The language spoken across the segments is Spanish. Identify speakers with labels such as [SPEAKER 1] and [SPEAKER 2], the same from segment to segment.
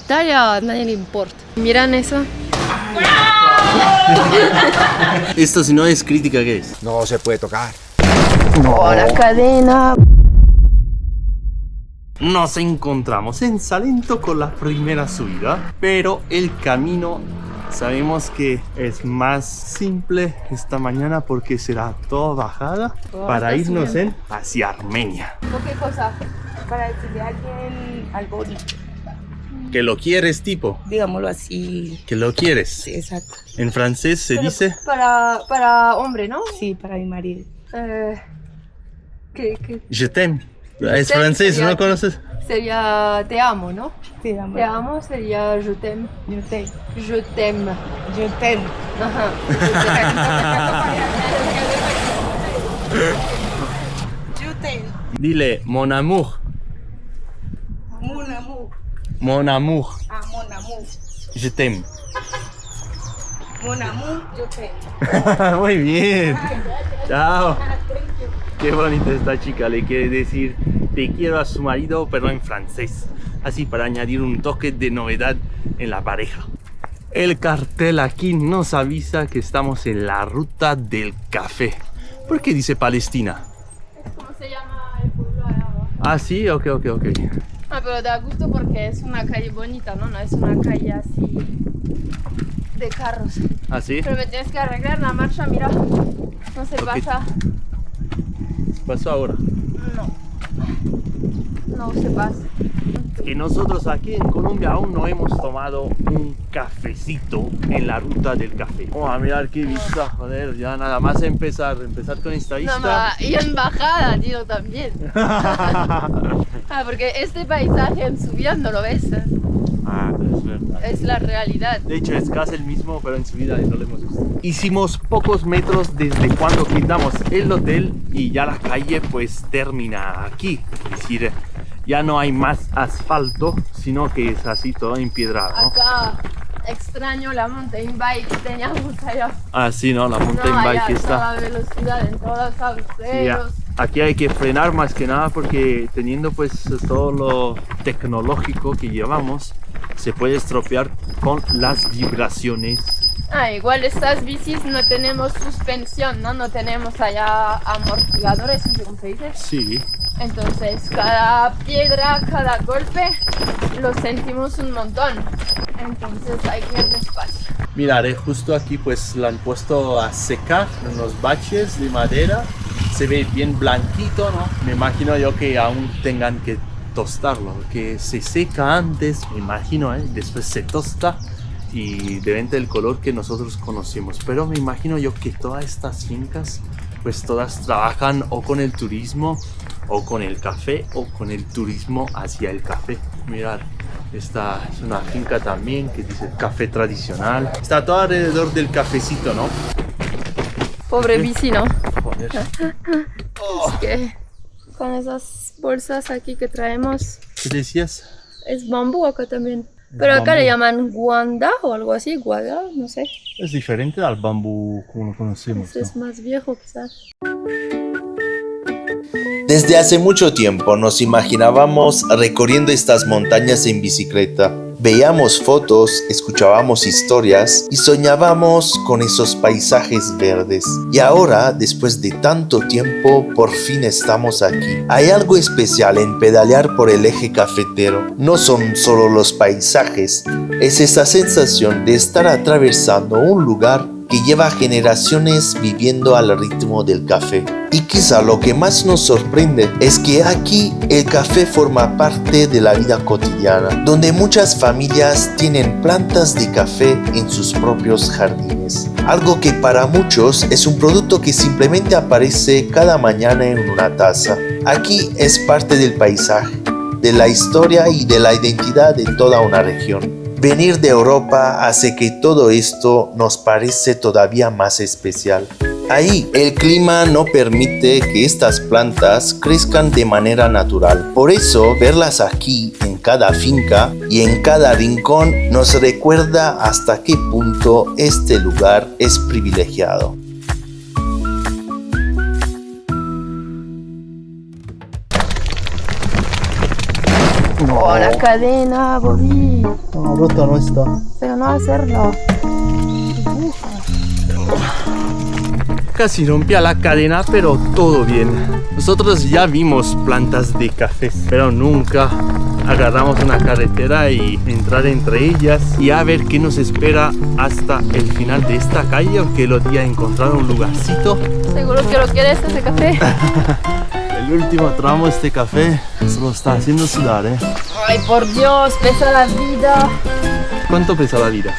[SPEAKER 1] Italia a nadie le importa. ¿Miran eso?
[SPEAKER 2] Esto si no es crítica, ¿qué es?
[SPEAKER 3] No se puede tocar.
[SPEAKER 1] Oh, la cadena.
[SPEAKER 2] Nos encontramos en Salento con la primera subida, pero el camino sabemos que es más simple esta mañana porque será toda bajada para irnos hacia Armenia.
[SPEAKER 1] ¿Qué cosa? Para decirle a alguien algo bonito.
[SPEAKER 2] ¿Que lo quieres, tipo?
[SPEAKER 1] Digámoslo así.
[SPEAKER 2] ¿Que lo quieres?
[SPEAKER 1] Sí, exacto.
[SPEAKER 2] En francés se dice...
[SPEAKER 1] Para hombre, ¿no?
[SPEAKER 4] Sí, para mi marido.
[SPEAKER 1] ¿Qué?
[SPEAKER 2] Je t'aime. Es
[SPEAKER 1] t'aime
[SPEAKER 2] francés,
[SPEAKER 1] sería-
[SPEAKER 2] ¿no conoces?
[SPEAKER 1] Sería te amo, ¿no?
[SPEAKER 4] Te amo.
[SPEAKER 1] Te amo sería je t'aime.
[SPEAKER 4] Yo te.
[SPEAKER 1] Je t'aime.
[SPEAKER 4] Yo te.
[SPEAKER 1] Ajá.
[SPEAKER 4] Yo te.
[SPEAKER 2] Dile, mon amour.
[SPEAKER 4] Mon amour.
[SPEAKER 2] Mon amour.
[SPEAKER 4] Ah, mon amour.
[SPEAKER 2] Je t'aime.
[SPEAKER 4] Mon amour, yo te.
[SPEAKER 2] Muy bien. Chao. Qué bonita esta chica. Le quiere decir te quiero a su marido, pero en francés. Así para añadir un toque de novedad en la pareja. El cartel aquí nos avisa que estamos en la ruta del café. ¿Por qué dice Palestina?
[SPEAKER 1] ¿Cómo se llama el pueblo allá abajo?
[SPEAKER 2] Ah, sí, ok.
[SPEAKER 1] Ah, pero da gusto porque es una calle bonita, ¿no? No es una calle así de carros.
[SPEAKER 2] ¿Ah, sí?
[SPEAKER 1] Pero me tienes que arreglar la marcha, mira. No se pasa.
[SPEAKER 2] Pasó ahora.
[SPEAKER 1] No se pasa.
[SPEAKER 2] Que nosotros aquí en Colombia aún no hemos tomado un cafecito en la ruta del café. Vamos a mirar qué vista, joder, ya nada más empezar con esta vista.
[SPEAKER 1] Y en bajada, tío, también. Porque este paisaje en subida no lo ves.
[SPEAKER 2] Ah, es verdad.
[SPEAKER 1] Es la realidad.
[SPEAKER 2] De hecho es casi el mismo, pero en subida no lo hemos visto. Hicimos pocos metros desde cuando quitamos el hotel y ya la calle pues termina aquí. Es decir, ya no hay más asfalto, sino que es así todo empedrado, ¿no?
[SPEAKER 1] Acá extraño la mountain bike que teníamos allá.
[SPEAKER 2] Ah, sí, ¿no? La mountain
[SPEAKER 1] No,
[SPEAKER 2] bike
[SPEAKER 1] allá
[SPEAKER 2] está...
[SPEAKER 1] toda velocidad en todos los
[SPEAKER 2] Sí,
[SPEAKER 1] agujeros.
[SPEAKER 2] aquí hay que frenar más que nada porque teniendo pues todo lo tecnológico que llevamos se puede estropear con las vibraciones.
[SPEAKER 1] Igual estas bicis no tenemos suspensión, ¿no? No tenemos allá amortiguadores, no sé cómo se dice.
[SPEAKER 2] Sí,
[SPEAKER 1] Entonces cada piedra, cada golpe lo sentimos un montón. Entonces hay que ir despacio.
[SPEAKER 2] mirad, justo aquí pues la han puesto a secar en unos baches de madera. Se ve bien blanquito, ¿no? Me imagino yo que aún tengan que tostarlo, que se seca antes, me imagino, después se tosta y deben del color que nosotros conocemos. Pero me imagino yo que todas estas fincas, pues todas trabajan o con el turismo, o con el café, o con el turismo hacia el café. Mirad, esta es una finca también que dice café tradicional. Está todo alrededor del cafecito, ¿no?
[SPEAKER 1] Pobre bici, ¿no?
[SPEAKER 2] Joder.
[SPEAKER 1] Es que con esas bolsas aquí que traemos
[SPEAKER 2] ¿Qué decías?
[SPEAKER 1] es bambú acá también. Pero acá le llaman guanda o algo así, guada, no sé.
[SPEAKER 2] Es diferente al bambú como lo conocemos,
[SPEAKER 1] Este es más viejo quizás.
[SPEAKER 5] Desde hace mucho tiempo nos imaginábamos recorriendo estas montañas en bicicleta. Veíamos fotos, escuchábamos historias y soñábamos con esos paisajes verdes. Y ahora, después de tanto tiempo, por fin estamos aquí. Hay algo especial en pedalear por el eje cafetero. No son solo los paisajes, es esa sensación de estar atravesando un lugar que lleva generaciones viviendo al ritmo del café. Y quizá lo que más nos sorprende es que aquí el café forma parte de la vida cotidiana, donde muchas familias tienen plantas de café en sus propios jardines. Algo que para muchos es un producto que simplemente aparece cada mañana en una taza. Aquí es parte del paisaje, de la historia y de la identidad de toda una región. Venir de Europa hace que todo esto nos parece todavía más especial. Ahí el clima no permite que estas plantas crezcan de manera natural. Por eso verlas aquí en cada finca y en cada rincón nos recuerda hasta qué punto este lugar es privilegiado.
[SPEAKER 1] Oh, la cadena, Bobby.
[SPEAKER 2] No, rota no está.
[SPEAKER 1] Pero no hacerlo.
[SPEAKER 2] Casi rompía la cadena, pero todo bien. Nosotros ya vimos plantas de café, pero nunca agarramos una carretera y entrar entre ellas y a ver qué nos espera hasta el final de esta calle, aunque lo di a encontrar un lugarcito.
[SPEAKER 1] ¿Seguro que lo quieres ese café?
[SPEAKER 2] El último tramo de este café se lo está haciendo sudar, ¿eh?
[SPEAKER 1] Ay, por Dios, pesa la vida.
[SPEAKER 2] ¿Cuánto pesa la vida?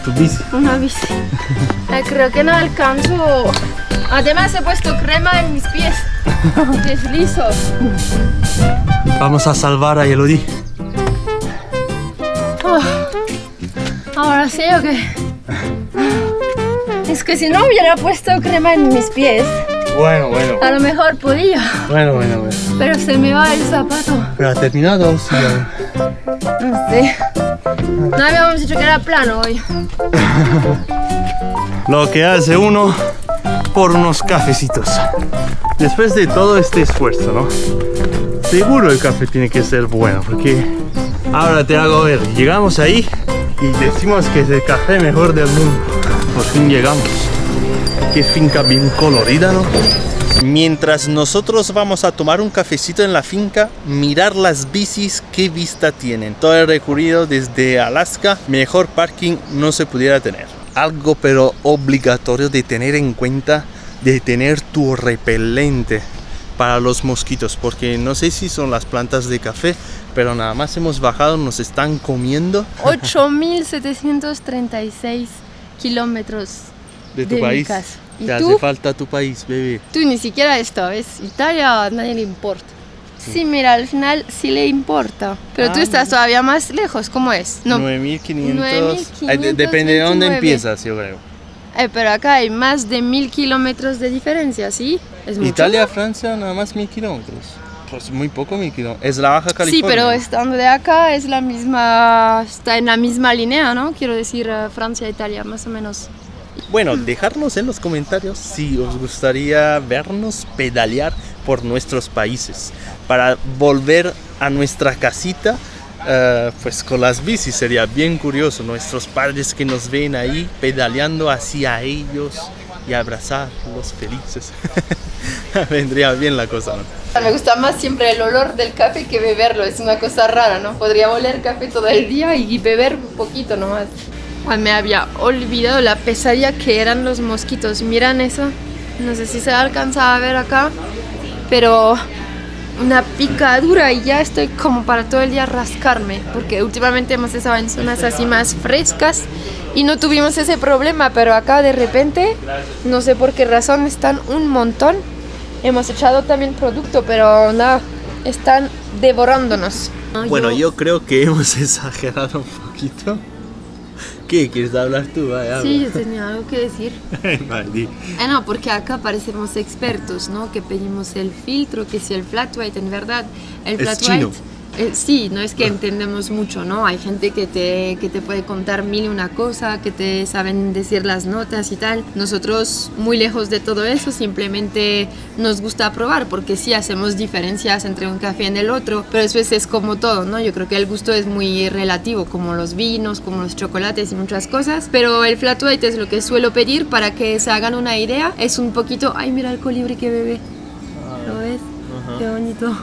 [SPEAKER 2] ¿Tu bici?
[SPEAKER 1] Una bici. Creo que no alcanzo. Además he puesto crema en mis pies. Deslizo.
[SPEAKER 2] Vamos a salvar a Elodie.
[SPEAKER 1] Oh, ahora sí o qué. Es que si no hubiera puesto crema en mis pies,
[SPEAKER 2] Bueno.
[SPEAKER 1] a lo mejor podía.
[SPEAKER 2] Bueno.
[SPEAKER 1] Pero se me va el zapato.
[SPEAKER 2] ¿Pero ha terminado? Sí.
[SPEAKER 1] No sé. No habíamos dicho que era plano hoy.
[SPEAKER 2] Lo que hace uno por unos cafecitos. Después de todo este esfuerzo, ¿no? Seguro el café tiene que ser bueno, porque ahora te hago ver. Llegamos ahí y decimos que es el café mejor del mundo. Por fin llegamos. Qué finca bien colorida, ¿no? Mientras nosotros vamos a tomar un cafecito en la finca, mirar las bicis, qué vista tienen. Todo el recorrido desde Alaska, mejor parking no se pudiera tener. Algo pero obligatorio de tener en cuenta, de tener tu repelente para los mosquitos, porque no sé si son las plantas de café, pero nada más hemos bajado, nos están comiendo.
[SPEAKER 1] 8.736 kilómetros
[SPEAKER 2] De tu
[SPEAKER 1] mi
[SPEAKER 2] país.
[SPEAKER 1] casa. ¿Y
[SPEAKER 2] Te
[SPEAKER 1] tú?
[SPEAKER 2] hace falta tu país, bebé.
[SPEAKER 1] Tú ni siquiera esto, ¿ves? Italia a nadie le importa. Sí, mira, al final sí le importa. Pero tú estás todavía más lejos, ¿cómo es? No.
[SPEAKER 2] 9.500.
[SPEAKER 1] 9.529.
[SPEAKER 2] Depende de dónde empiezas, yo creo.
[SPEAKER 1] Pero acá hay más de 1.000 kilómetros de diferencia, ¿sí? Es mucho.
[SPEAKER 2] Italia, Francia, nada más 1.000 kilómetros. Pues muy poco 1.000 kilómetros. Es la Baja California.
[SPEAKER 1] Sí, pero estando de acá es la misma, está en la misma línea, ¿no? Quiero decir, Francia, Italia, más o menos.
[SPEAKER 2] Bueno, dejarnos en los comentarios si os gustaría vernos pedalear por nuestros países para volver a nuestra casita, pues con las bicis. Sería bien curioso nuestros padres que nos ven ahí pedaleando hacia ellos y abrazarlos felices. Vendría bien la cosa, ¿no?
[SPEAKER 1] Me gusta más siempre el olor del café que beberlo, es una cosa rara, ¿no? Podría oler café todo el día y beber un poquito nomás. Ay, me había olvidado la pesadilla que eran los mosquitos. Miran eso. No sé si se alcanza a ver acá. Pero una picadura y ya estoy como para todo el día rascarme. Porque últimamente hemos estado en zonas así más frescas y no tuvimos ese problema. Pero acá de repente, no sé por qué razón, están un montón. Hemos echado también producto, pero nada, están devorándonos.
[SPEAKER 2] Bueno, yo creo que hemos exagerado un poquito. ¿Qué? ¿Quieres hablar tú? Vaya,
[SPEAKER 1] Sí, yo tenía algo que decir.
[SPEAKER 2] Vale, di.
[SPEAKER 1] No, porque acá parecemos expertos, ¿no? Que pedimos el filtro, que si el flat white, en verdad, el flat
[SPEAKER 2] chino.
[SPEAKER 1] white... sí, no es que entendemos mucho, ¿no? Hay gente que te puede contar mil y una cosa, que te saben decir las notas y tal. Nosotros, muy lejos de todo eso, simplemente nos gusta probar, porque sí hacemos diferencias entre un café y el otro, pero después es como todo, ¿no? Yo creo que el gusto es muy relativo, como los vinos, como los chocolates y muchas cosas, pero el flat white es lo que suelo pedir para que se hagan una idea. Es un poquito... ¡Ay, mira el colibrí que bebe! ¿Lo ves? ¡Qué bonito!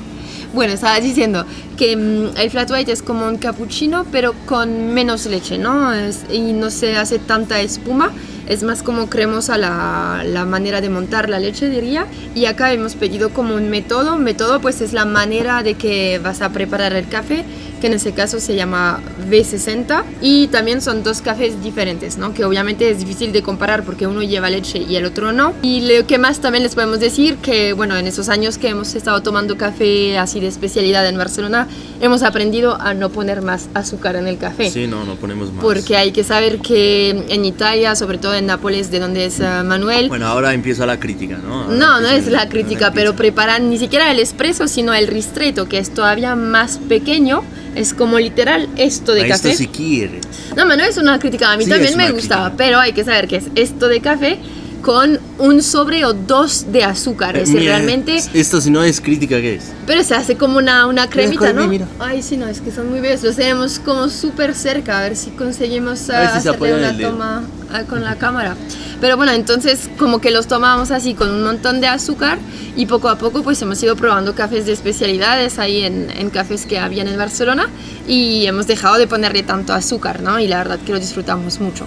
[SPEAKER 1] Bueno, estaba diciendo que el flat white es como un cappuccino, pero con menos leche, ¿no? Y no se hace tanta espuma, es más como cremosa la manera de montar la leche, diría. Y acá hemos pedido como un método. Método pues es la manera de que vas a preparar el café, que en ese caso se llama V60. Y también son dos cafés diferentes, ¿no? Que obviamente es difícil de comparar porque uno lleva leche y el otro no. Y lo que más también les podemos decir, que bueno, en esos años que hemos estado tomando café así de especialidad en Barcelona, hemos aprendido a no poner más azúcar en el café.
[SPEAKER 2] Sí, no ponemos más.
[SPEAKER 1] Porque hay que saber que en Italia, sobre todo en Nápoles, de donde es Manuel...
[SPEAKER 2] Bueno, ahora empieza la crítica, ¿no? Ahora
[SPEAKER 1] No
[SPEAKER 2] empieza
[SPEAKER 1] es la crítica, pero preparan ni siquiera el espresso, sino el ristretto, que es todavía más pequeño. Es como literal esto de café.
[SPEAKER 2] Esto si quieres.
[SPEAKER 1] No es una crítica, a mí
[SPEAKER 2] Sí,
[SPEAKER 1] también
[SPEAKER 2] es
[SPEAKER 1] me
[SPEAKER 2] una
[SPEAKER 1] gustaba,
[SPEAKER 2] crítica.
[SPEAKER 1] pero hay que saber que es esto de café con un sobre o dos de azúcar. Es decir, realmente...
[SPEAKER 2] Esto si no es crítica, ¿qué es?
[SPEAKER 1] Pero se hace como una cremita, ¿no?
[SPEAKER 2] Mira.
[SPEAKER 1] Ay, sí, no, es que son muy bellos. Los tenemos como súper cerca. A ver si conseguimos hacerle una toma con la cámara. Pero bueno, entonces como que los tomamos así con un montón de azúcar y poco a poco pues hemos ido probando cafés de especialidades ahí en cafés que habían en Barcelona y hemos dejado de ponerle tanto azúcar, ¿no? Y la verdad que lo disfrutamos mucho.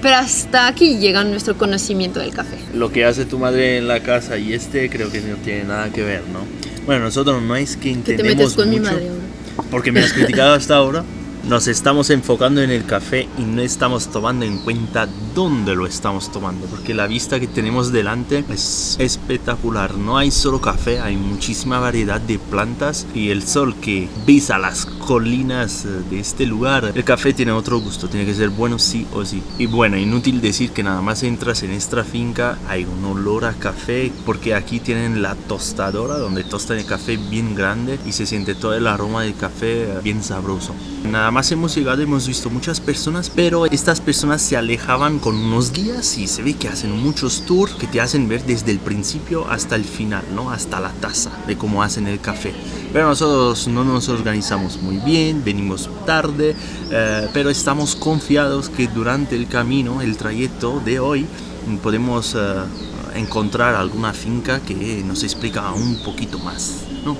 [SPEAKER 1] Pero hasta aquí llega nuestro conocimiento del café.
[SPEAKER 2] Lo que hace tu madre en la casa y creo que no tiene nada que ver, ¿no? Bueno, nosotros no es que entendemos
[SPEAKER 1] ¿Qué te metes con
[SPEAKER 2] mucho,
[SPEAKER 1] mi madre ahora?
[SPEAKER 2] porque me has criticado hasta ahora. Nos estamos enfocando en el café y no estamos tomando en cuenta dónde lo estamos tomando, porque la vista que tenemos delante es espectacular. No hay solo café, hay muchísima variedad de plantas y el sol que pisa las colinas de este lugar. El café tiene otro gusto, tiene que ser bueno sí o sí. Y bueno, inútil decir que nada más entras en esta finca hay un olor a café, porque aquí tienen la tostadora donde tostan el café bien grande y se siente todo el aroma del café bien sabroso. Nada más hemos llegado, hemos visto muchas personas, pero estas personas se alejaban con unos guías y se ve que hacen muchos tours que te hacen ver desde el principio hasta el final, ¿no? Hasta la taza de cómo hacen el café. Pero nosotros no nos organizamos muy bien, venimos tarde, pero estamos confiados que durante el camino, el trayecto de hoy, podemos encontrar alguna finca que nos explica un poquito más, ¿no?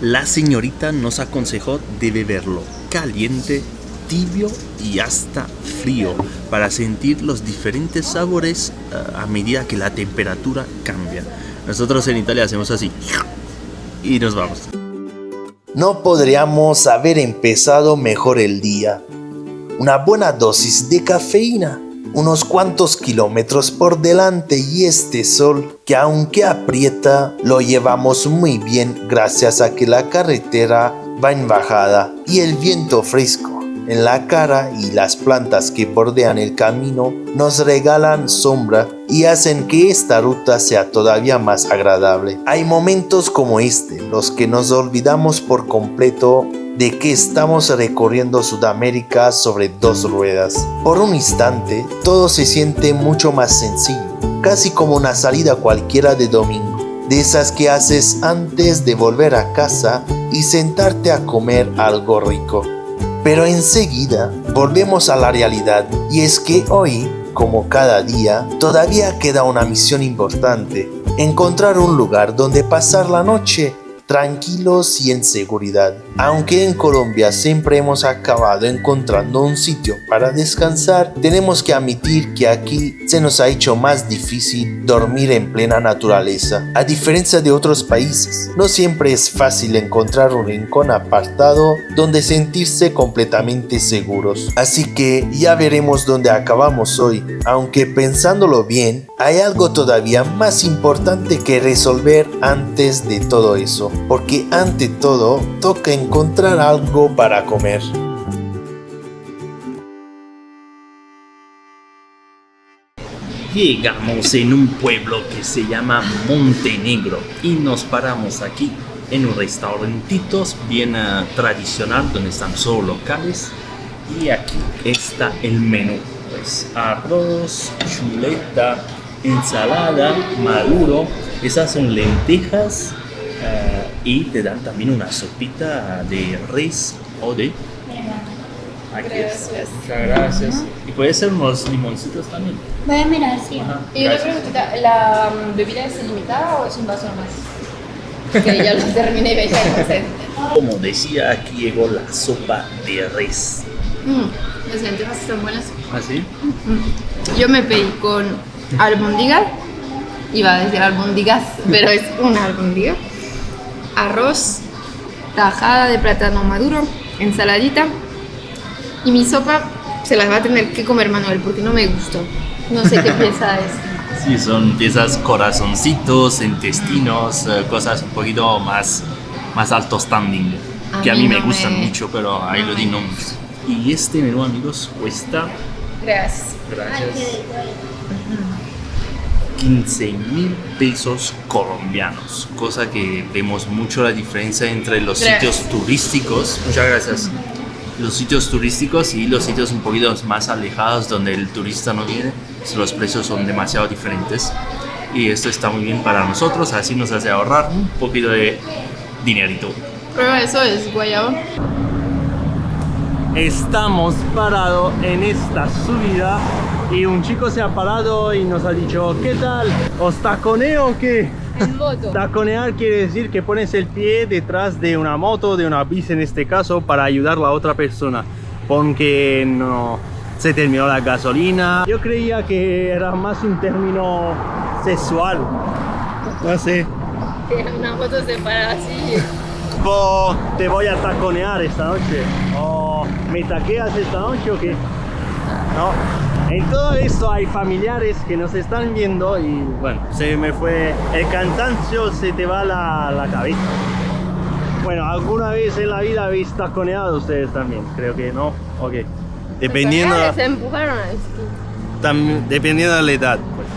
[SPEAKER 2] La señorita nos aconsejó de beberlo caliente, tibio y hasta frío para sentir los diferentes sabores a medida que la temperatura cambia. Nosotros en Italia hacemos así y nos vamos.
[SPEAKER 5] No podríamos haber empezado mejor el día. Una buena dosis de cafeína, unos cuantos kilómetros por delante y este sol que aunque aprieta lo llevamos muy bien gracias a que la carretera va en bajada y el viento fresco en la cara y las plantas que bordean el camino nos regalan sombra y hacen que esta ruta sea todavía más agradable. Hay momentos como este, los que nos olvidamos por completo de que estamos recorriendo Sudamérica sobre dos ruedas. Por un instante, todo se siente mucho más sencillo, casi como una salida cualquiera de domingo, de esas que haces antes de volver a casa y sentarte a comer algo rico. Pero enseguida volvemos a la realidad, y es que hoy, como cada día, todavía queda una misión importante: encontrar un lugar donde pasar la noche tranquilos y en seguridad. Aunque en Colombia siempre hemos acabado encontrando un sitio para descansar, tenemos que admitir que aquí se nos ha hecho más difícil dormir en plena naturaleza. A diferencia de otros países, no siempre es fácil encontrar un rincón apartado donde sentirse completamente seguros. Así que ya veremos dónde acabamos hoy, aunque pensándolo bien, hay algo todavía más importante que resolver antes de todo eso, porque ante todo toca encontrar algo para comer.
[SPEAKER 2] Llegamos en un pueblo que se llama Montenegro y nos paramos aquí en un restaurantito bien tradicional donde están solo locales, y aquí está el menú, pues arroz, chuleta, ensalada, maduro, esas son lentejas, y te dan también una sopita de res o de...
[SPEAKER 1] Gracias.
[SPEAKER 2] Muchas gracias. Y puede ser unos limoncitos también.
[SPEAKER 3] Voy a mirar, sí.
[SPEAKER 2] Ajá,
[SPEAKER 1] Y una
[SPEAKER 2] gracias.
[SPEAKER 1] preguntita, ¿la bebida es ilimitada o es un vaso más? Que ya lo terminé de echar.
[SPEAKER 2] Como decía, aquí llegó la sopa de res.
[SPEAKER 1] Las lentejas están buenas.
[SPEAKER 2] ¿Así?
[SPEAKER 1] Yo me pedí con albóndigas, iba a decir albóndigas, pero es una albóndiga, arroz, tajada de plátano maduro, ensaladita, y mi sopa se la va a tener que comer Manuel porque no me gustó. No sé qué pieza es.
[SPEAKER 2] Sí, son piezas corazoncitos, intestinos, cosas un poquito más alto standing, que a mí me
[SPEAKER 1] no
[SPEAKER 2] gustan mucho, pero ahí lo di no mucho. Y este menú, amigos, cuesta...
[SPEAKER 1] Gracias.
[SPEAKER 2] Gracias. 15.000 pesos colombianos, cosa que vemos mucho la diferencia entre los
[SPEAKER 1] Gracias.
[SPEAKER 2] sitios turísticos. Muchas gracias.
[SPEAKER 5] los sitios turísticos y los sitios un poquito más alejados donde el turista no viene, los precios son demasiado diferentes. Y esto está muy bien para nosotros, así nos hace ahorrar un poquito de dinerito.
[SPEAKER 1] Pero eso es guayaba.
[SPEAKER 2] Estamos parados en esta subida y un chico se ha parado y nos ha dicho: ¿qué tal? ¿Os taconeo o qué?
[SPEAKER 1] En moto.
[SPEAKER 2] Taconear quiere decir que pones el pie detrás de una moto, de una bici en este caso, para ayudar a la otra persona, porque no se terminó la gasolina. Yo creía que era más un término sexual, no sé.
[SPEAKER 1] Una moto se para así.
[SPEAKER 2] O te voy a taconear esta noche, o me taqueas esta noche o qué. No, en todo esto hay familiares que nos están viendo y bueno, se me fue el cansancio, se te va la cabeza. Bueno, alguna vez en la vida habéis taconeado ustedes también, creo que no, ok. Dependiendo,
[SPEAKER 1] Se empujaron a esquí.
[SPEAKER 2] dependiendo de la edad, pues.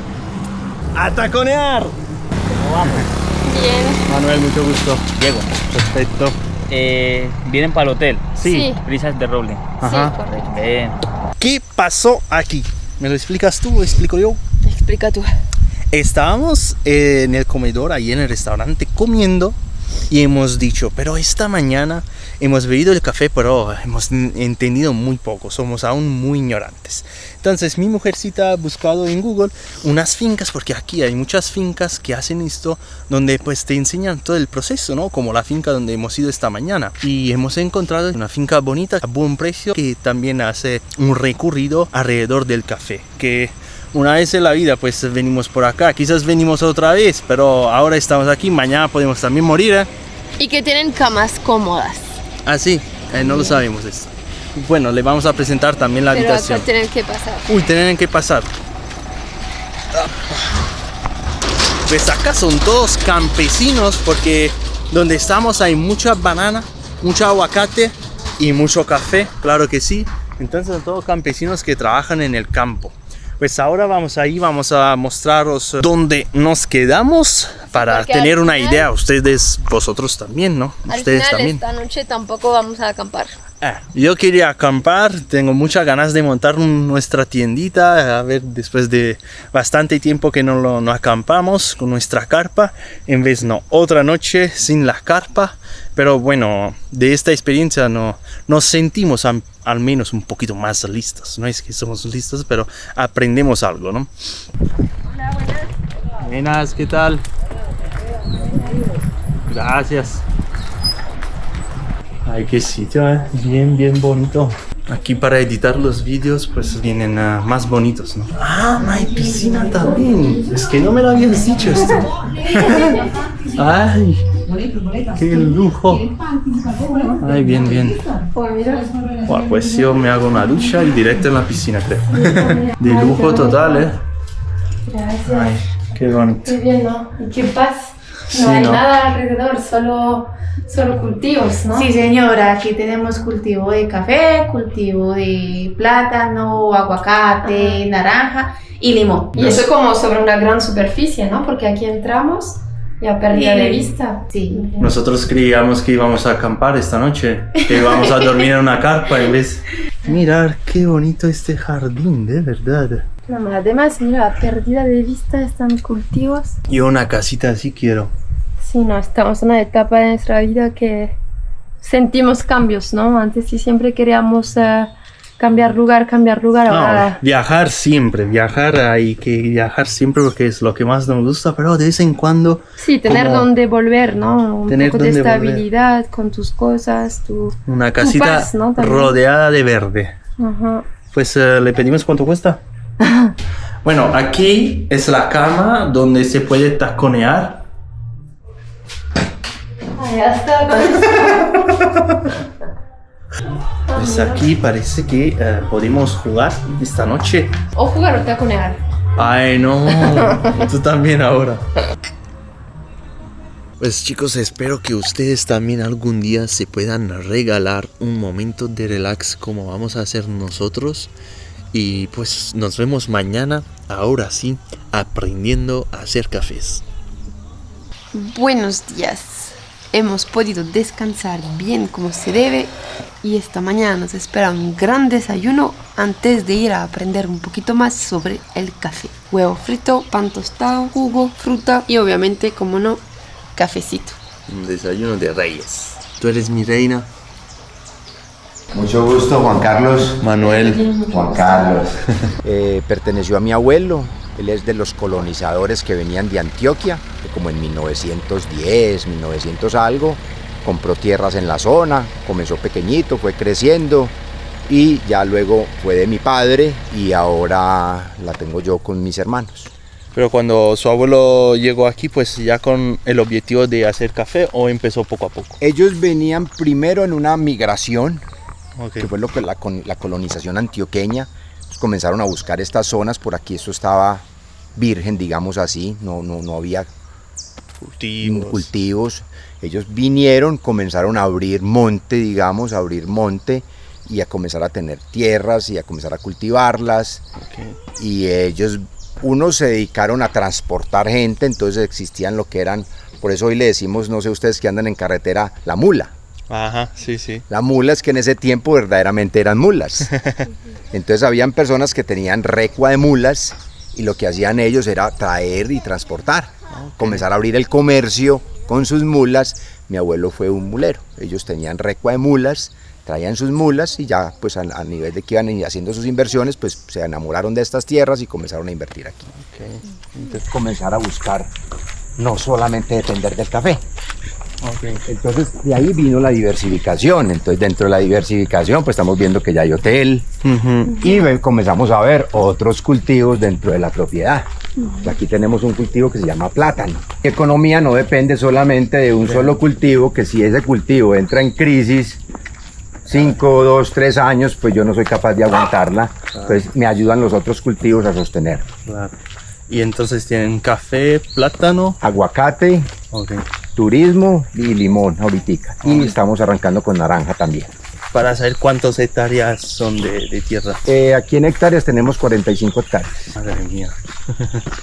[SPEAKER 2] ¡A taconear! ¿Cómo vamos?
[SPEAKER 1] Bien.
[SPEAKER 2] Manuel, mucho gusto.
[SPEAKER 3] Diego,
[SPEAKER 2] Perfecto.
[SPEAKER 3] vienen para el hotel.
[SPEAKER 1] Sí.
[SPEAKER 3] Brisas de Roble.
[SPEAKER 2] Ajá.
[SPEAKER 1] Sí, correcto.
[SPEAKER 3] Ven.
[SPEAKER 2] ¿Qué pasó aquí? ¿Me lo explicas tú o lo explico yo?
[SPEAKER 1] Explica tú.
[SPEAKER 2] Estábamos en el comedor, ahí en el restaurante, comiendo y hemos dicho, pero esta mañana hemos bebido el café, pero hemos entendido muy poco, somos aún muy ignorantes. Entonces mi mujercita ha buscado en Google unas fincas, porque aquí hay muchas fincas que hacen esto, donde pues te enseñan todo el proceso, ¿no? Como la finca donde hemos ido esta mañana. Y hemos encontrado una finca bonita, a buen precio, que también hace un recorrido alrededor del café, que una vez en la vida pues venimos por acá, quizás venimos otra vez, pero ahora estamos aquí, mañana podemos también morir, ¿eh?
[SPEAKER 1] Y que tienen camas cómodas.
[SPEAKER 2] Ah, sí, no lo sabemos esto. Bueno, le vamos a presentar también la
[SPEAKER 1] Pero
[SPEAKER 2] habitación.
[SPEAKER 1] acá tienen que pasar.
[SPEAKER 2] Uy, tienen que pasar. Pues acá son todos campesinos, porque donde estamos hay mucha banana, mucho aguacate y mucho café, claro que sí. Entonces son todos campesinos que trabajan en el campo. Pues ahora vamos a mostraros dónde nos quedamos para
[SPEAKER 1] Porque
[SPEAKER 2] tener
[SPEAKER 1] al
[SPEAKER 2] una
[SPEAKER 1] final-
[SPEAKER 2] idea. Ustedes, vosotros también, ¿no?
[SPEAKER 1] Al
[SPEAKER 2] Ustedes
[SPEAKER 1] final
[SPEAKER 2] también.
[SPEAKER 1] esta noche tampoco vamos a acampar.
[SPEAKER 2] Yo quería acampar, tengo muchas ganas de montar nuestra tiendita, a ver, después de bastante tiempo que no acampamos con nuestra carpa, en vez otra noche sin la carpa, pero bueno, de esta experiencia nos sentimos al menos un poquito más listos, no es que somos listos, pero aprendemos algo, ¿no?
[SPEAKER 1] Hola, buenas.
[SPEAKER 2] Buenas, ¿qué tal? Gracias. Ay, qué sitio, bien bonito. Aquí para editar los vídeos pues vienen más bonitos, ¿no? Ah, hay piscina también. Es que no me lo habías dicho esto. Ay, qué lujo. Ay, bien. Buah, pues yo me hago una ducha y directo en la piscina, creo. De lujo total,
[SPEAKER 1] Gracias.
[SPEAKER 2] Ay, qué bonito.
[SPEAKER 1] Qué bien, ¿no? Y qué paz.
[SPEAKER 2] Sí,
[SPEAKER 1] No hay
[SPEAKER 2] ¿no?
[SPEAKER 1] nada alrededor, solo cultivos, ¿no?
[SPEAKER 6] Sí, señora, aquí tenemos cultivo de café, cultivo de plátano, aguacate, naranja y limón.
[SPEAKER 1] Y eso como sobre una gran superficie, ¿no? Porque aquí entramos ya perdida de vista.
[SPEAKER 6] Sí.
[SPEAKER 2] Nosotros creíamos que íbamos a acampar esta noche, que íbamos a dormir en una carpa en vez. Mirar qué bonito este jardín, de verdad.
[SPEAKER 1] No, además, mira, perdida de vista están cultivos.
[SPEAKER 2] Yo una casita así quiero.
[SPEAKER 1] Sí, no, estamos en una etapa de nuestra vida que sentimos cambios, ¿no? Antes sí siempre queríamos cambiar lugar, ahora...
[SPEAKER 2] No, viajar siempre, hay que viajar siempre porque es lo que más nos gusta, pero de vez en cuando...
[SPEAKER 1] Sí, tener
[SPEAKER 2] como
[SPEAKER 1] donde volver, ¿no? Un
[SPEAKER 2] tener
[SPEAKER 1] poco de
[SPEAKER 2] donde
[SPEAKER 1] estabilidad con tus cosas,
[SPEAKER 2] una casita
[SPEAKER 1] paz, ¿no? También.
[SPEAKER 2] rodeada de verde.
[SPEAKER 1] Ajá.
[SPEAKER 2] Pues le pedimos cuánto cuesta. Bueno, aquí es la cama donde se puede taconear.
[SPEAKER 1] Ya está con esto.
[SPEAKER 2] Pues aquí parece que podemos jugar esta noche.
[SPEAKER 1] O jugar o taconear.
[SPEAKER 2] Ay, no. Tú también ahora. Pues chicos, espero que ustedes también algún día se puedan regalar un momento de relax como vamos a hacer nosotros. Y pues nos vemos mañana, ahora sí, aprendiendo a hacer cafés.
[SPEAKER 1] Buenos días. hemos podido descansar bien como se debe y esta mañana nos espera un gran desayuno antes de ir a aprender un poquito más sobre el café. Huevo frito, pan tostado, jugo, fruta y obviamente, como no, cafecito.
[SPEAKER 2] Un desayuno de reyes. Tú eres mi reina.
[SPEAKER 7] Mucho gusto, Juan Carlos.
[SPEAKER 2] Manuel.
[SPEAKER 7] Juan Carlos. Perteneció a mi abuelo. Él es de los colonizadores que venían de Antioquia, que como en 1910, 1900 algo, compró tierras en la zona, comenzó pequeñito, fue creciendo y ya luego fue de mi padre y ahora la tengo yo con mis hermanos.
[SPEAKER 2] Pero cuando su abuelo llegó aquí, pues ya con el objetivo de hacer café, ¿o empezó poco a poco?
[SPEAKER 7] Ellos venían primero en una migración,
[SPEAKER 2] Okay.
[SPEAKER 7] que fue lo que la colonización antioqueña. Pues comenzaron a buscar estas zonas, por aquí esto estaba virgen, digamos así, no había cultivos. Ellos vinieron, comenzaron a abrir monte, digamos, y a comenzar a tener tierras y a comenzar a cultivarlas.
[SPEAKER 2] Okay.
[SPEAKER 7] Y ellos, unos se dedicaron a transportar gente, entonces existían lo que eran, por eso hoy le decimos, no sé ustedes que andan en carretera, la mula.
[SPEAKER 2] Ajá, sí.
[SPEAKER 7] La mula es que en ese tiempo verdaderamente eran mulas. Entonces habían personas que tenían recua de mulas y lo que hacían ellos era traer y transportar. Okay. Comenzar a abrir el comercio con sus mulas. Mi abuelo fue un mulero. Ellos tenían recua de mulas, traían sus mulas y ya pues a nivel de que iban haciendo sus inversiones, pues se enamoraron de estas tierras y comenzaron a invertir aquí.
[SPEAKER 2] Okay.
[SPEAKER 7] Entonces comenzar a buscar no solamente depender del café.
[SPEAKER 2] Okay.
[SPEAKER 7] Entonces de ahí vino la diversificación. Entonces dentro de la diversificación pues estamos viendo que ya hay hotel y comenzamos a ver otros cultivos dentro de la propiedad. Aquí tenemos un cultivo que se llama plátano. Mi economía no depende solamente de un solo cultivo, que si ese cultivo entra en crisis 5, 2, 3 años, pues yo no soy capaz de aguantarla. Entonces me ayudan los otros cultivos a sostener.
[SPEAKER 2] Claro. Y entonces tienen café, plátano,
[SPEAKER 7] aguacate,
[SPEAKER 2] okay,
[SPEAKER 7] turismo y limón ahorita. Y estamos arrancando con naranja también.
[SPEAKER 2] Para saber cuántas hectáreas son de tierra.
[SPEAKER 7] Aquí en hectáreas tenemos 45 hectáreas.
[SPEAKER 2] Madre mía.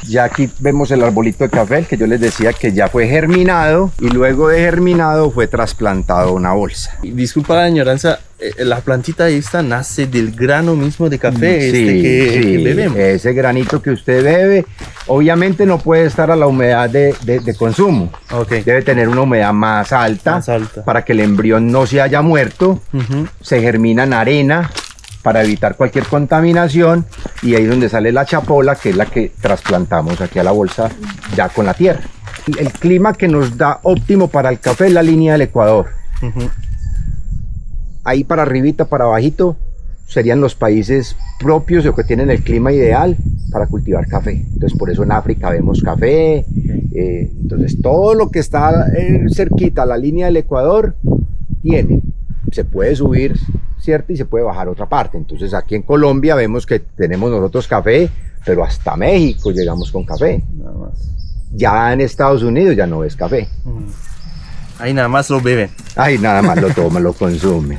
[SPEAKER 7] Ya aquí vemos el arbolito de café, el que yo les decía que ya fue germinado y luego de germinado fue trasplantado a una bolsa.
[SPEAKER 2] Y disculpa la ignorancia, la plantita esta nace del grano mismo de café
[SPEAKER 7] Sí,
[SPEAKER 2] que bebemos.
[SPEAKER 7] Ese granito que usted bebe, obviamente no puede estar a la humedad de consumo.
[SPEAKER 2] Okay.
[SPEAKER 7] Debe tener una humedad más alta para que el embrión no se haya muerto. Se germina en arena para evitar cualquier contaminación y ahí es donde sale la chapola, que es la que trasplantamos aquí a la bolsa ya con la tierra. El clima que nos da óptimo para el café es la línea del Ecuador. Ahí para arribita, para abajito, serían los países propios o que tienen el clima ideal para cultivar café. Entonces por eso en África vemos café. Entonces todo lo que está cerquita a la línea del Ecuador se puede subir, ¿cierto? Y se puede bajar otra parte. Entonces aquí en Colombia vemos que tenemos nosotros café, pero hasta México llegamos con café.
[SPEAKER 2] Nada más.
[SPEAKER 7] Ya en Estados Unidos ya no es café.
[SPEAKER 2] Ahí nada más lo beben.
[SPEAKER 7] Ahí nada más lo toman, lo consumen.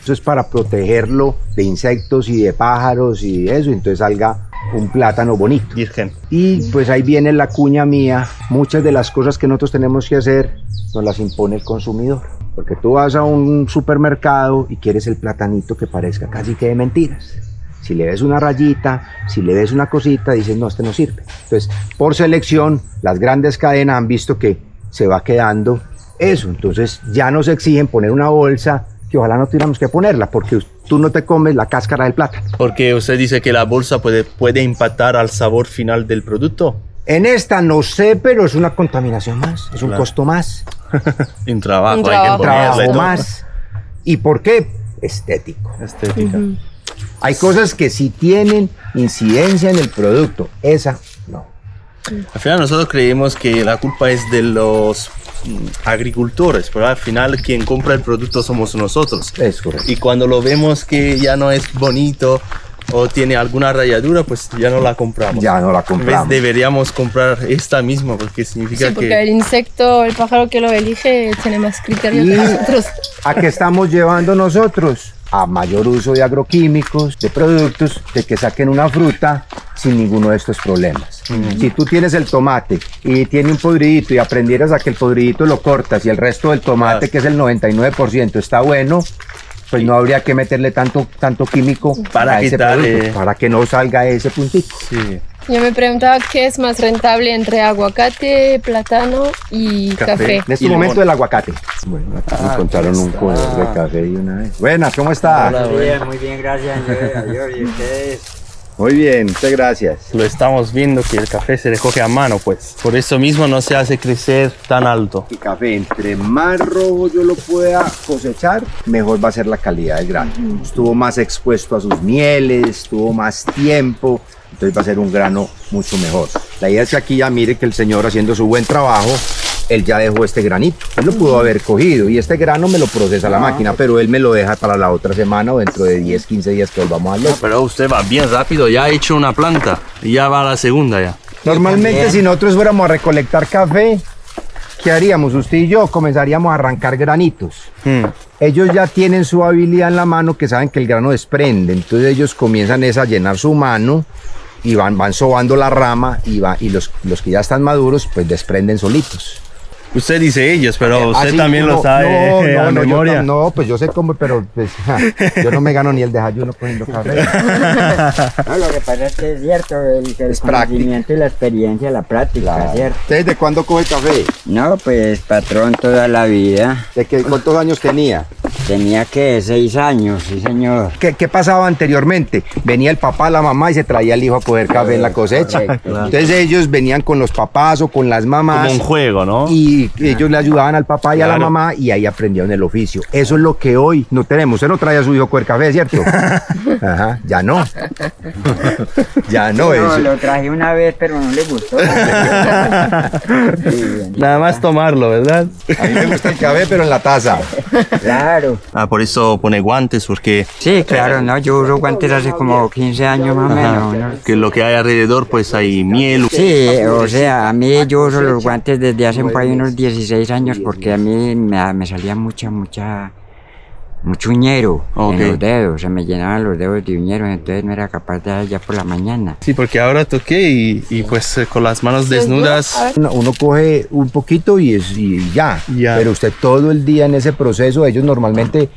[SPEAKER 7] Eso es para protegerlo de insectos y de pájaros y eso, entonces salga un plátano bonito.
[SPEAKER 2] Virgen.
[SPEAKER 7] Y pues ahí viene la cuña mía. Muchas de las cosas que nosotros tenemos que hacer nos las impone el consumidor. Porque tú vas a un supermercado y quieres el platanito que parezca casi que de mentiras. Si le ves una rayita, si le ves una cosita, dices, no, este no sirve. Entonces, por selección, las grandes cadenas han visto que se va quedando eso. Entonces, ya nos exigen poner una bolsa que ojalá no tuviéramos que ponerla, porque tú no te comes la cáscara del plátano.
[SPEAKER 2] Porque usted dice que la bolsa puede impactar al sabor final del producto.
[SPEAKER 7] En esta no sé, pero es una contaminación más, es un costo más.
[SPEAKER 2] Un trabajo,
[SPEAKER 1] Un
[SPEAKER 2] hay que
[SPEAKER 1] trabajo
[SPEAKER 2] ponerle todo.
[SPEAKER 7] más. ¿Y por qué? Estético.
[SPEAKER 2] Estética.
[SPEAKER 7] Hay cosas que sí tienen incidencia en el producto, esa no.
[SPEAKER 2] Al final nosotros creemos que la culpa es de los agricultores, pero al final quien compra el producto somos nosotros.
[SPEAKER 7] Es correcto.
[SPEAKER 2] Y cuando lo vemos que ya no es bonito o tiene alguna rayadura, pues ya no la compramos.
[SPEAKER 7] Ya no la
[SPEAKER 2] En
[SPEAKER 7] compramos.
[SPEAKER 2] vez deberíamos comprar esta misma, porque significa
[SPEAKER 8] Sí, porque
[SPEAKER 2] que...
[SPEAKER 8] el insecto, el pájaro que lo elige tiene más criterios
[SPEAKER 7] Y
[SPEAKER 8] que nosotros.
[SPEAKER 7] ¿a qué estamos llevando nosotros? a mayor uso de agroquímicos, de productos, de que saquen una fruta sin ninguno de estos problemas. Si tú tienes el tomate y tiene un podridito y aprendieras a que el podridito lo cortas y el resto del tomate, que es el 99%, está bueno, pues no habría que meterle tanto químico
[SPEAKER 2] Para
[SPEAKER 7] a ese
[SPEAKER 2] quitar,
[SPEAKER 7] producto, para que no salga ese puntito.
[SPEAKER 2] Sí.
[SPEAKER 1] Yo me preguntaba qué es más rentable entre aguacate, plátano y café.
[SPEAKER 7] En este
[SPEAKER 2] Y
[SPEAKER 7] momento
[SPEAKER 2] limón.
[SPEAKER 7] el aguacate. Bueno, aquí encontraron un color de café y una vez. Buenas, ¿cómo está?
[SPEAKER 8] Muy bien, gracias. Adiós, ¿y ustedes?
[SPEAKER 7] Muy bien, muchas gracias.
[SPEAKER 2] Lo estamos viendo que el café se recoge a mano, pues. Por eso mismo no se hace crecer tan alto.
[SPEAKER 7] El café, entre más rojo yo lo pueda cosechar, mejor va a ser la calidad del grano. Estuvo más expuesto a sus mieles, tuvo más tiempo, entonces va a ser un grano mucho mejor. La idea es que aquí ya mire que el señor haciendo su buen trabajo, él ya dejó este granito. Él lo pudo haber cogido y este grano me lo procesa la máquina, pero él me lo deja para la otra semana o dentro de 10, 15 días que volvamos a hablar.
[SPEAKER 2] Pero usted va bien rápido, ya ha hecho una planta y ya va a la segunda ya.
[SPEAKER 7] Normalmente si nosotros fuéramos a recolectar café, ¿qué haríamos? Usted y yo comenzaríamos a arrancar granitos. Ellos ya tienen su habilidad en la mano que saben que el grano desprende, entonces ellos comienzan a llenar su mano y van sobando la rama y los que ya están maduros pues desprenden solitos.
[SPEAKER 2] Usted dice ellos, pero usted
[SPEAKER 7] Así,
[SPEAKER 2] también lo sabe a memoria.
[SPEAKER 7] No, pues yo sé cómo, pero pues, yo no me gano ni el desayuno cogiendo café.
[SPEAKER 8] No, lo que pasa es que es cierto, el
[SPEAKER 7] Es
[SPEAKER 8] conocimiento y la experiencia, la práctica, ¿cierto?
[SPEAKER 7] ¿Ustedes de cuándo coge café?
[SPEAKER 8] No, pues patrón toda la vida.
[SPEAKER 7] ¿Cuántos años tenía?
[SPEAKER 8] Tenía que 6 años, sí señor.
[SPEAKER 7] ¿Qué pasaba anteriormente? Venía el papá, la mamá y se traía el hijo a coger café en la cosecha.
[SPEAKER 8] Correcto.
[SPEAKER 7] Entonces ellos venían con los papás o con las mamás.
[SPEAKER 2] Como un juego, ¿no?
[SPEAKER 7] Y ellos le ayudaban al papá y a la
[SPEAKER 2] Claro.
[SPEAKER 7] mamá y ahí aprendieron el oficio. Eso es lo que hoy no tenemos. Usted no trae a su hijo a coger café, ¿cierto? Ajá, ya no. Ya no,
[SPEAKER 8] No,
[SPEAKER 7] eso.
[SPEAKER 8] lo traje una vez, pero no le gustó. Sí,
[SPEAKER 2] Nada más tomarlo, ¿verdad?
[SPEAKER 7] A mí me gusta el café, pero en la taza.
[SPEAKER 8] claro.
[SPEAKER 2] Ah, por eso pone guantes, porque
[SPEAKER 8] Sí, claro, no, yo uso guantes hace como 15 años más o menos, ¿no?
[SPEAKER 2] que lo que hay alrededor, pues hay miel.
[SPEAKER 8] Sí, o sea, a mí yo uso los guantes desde hace por ahí unos 16 años porque a mí me salía mucho uñero
[SPEAKER 2] Ok.
[SPEAKER 8] en los dedos, se me llenaban los dedos de uñeros, entonces no era capaz de dar ya por la mañana.
[SPEAKER 2] Sí, porque ahora toqué y pues con las manos desnudas.
[SPEAKER 7] Uno coge un poquito y ya.
[SPEAKER 2] Ya.
[SPEAKER 7] Pero usted todo el día en ese proceso, ellos normalmente,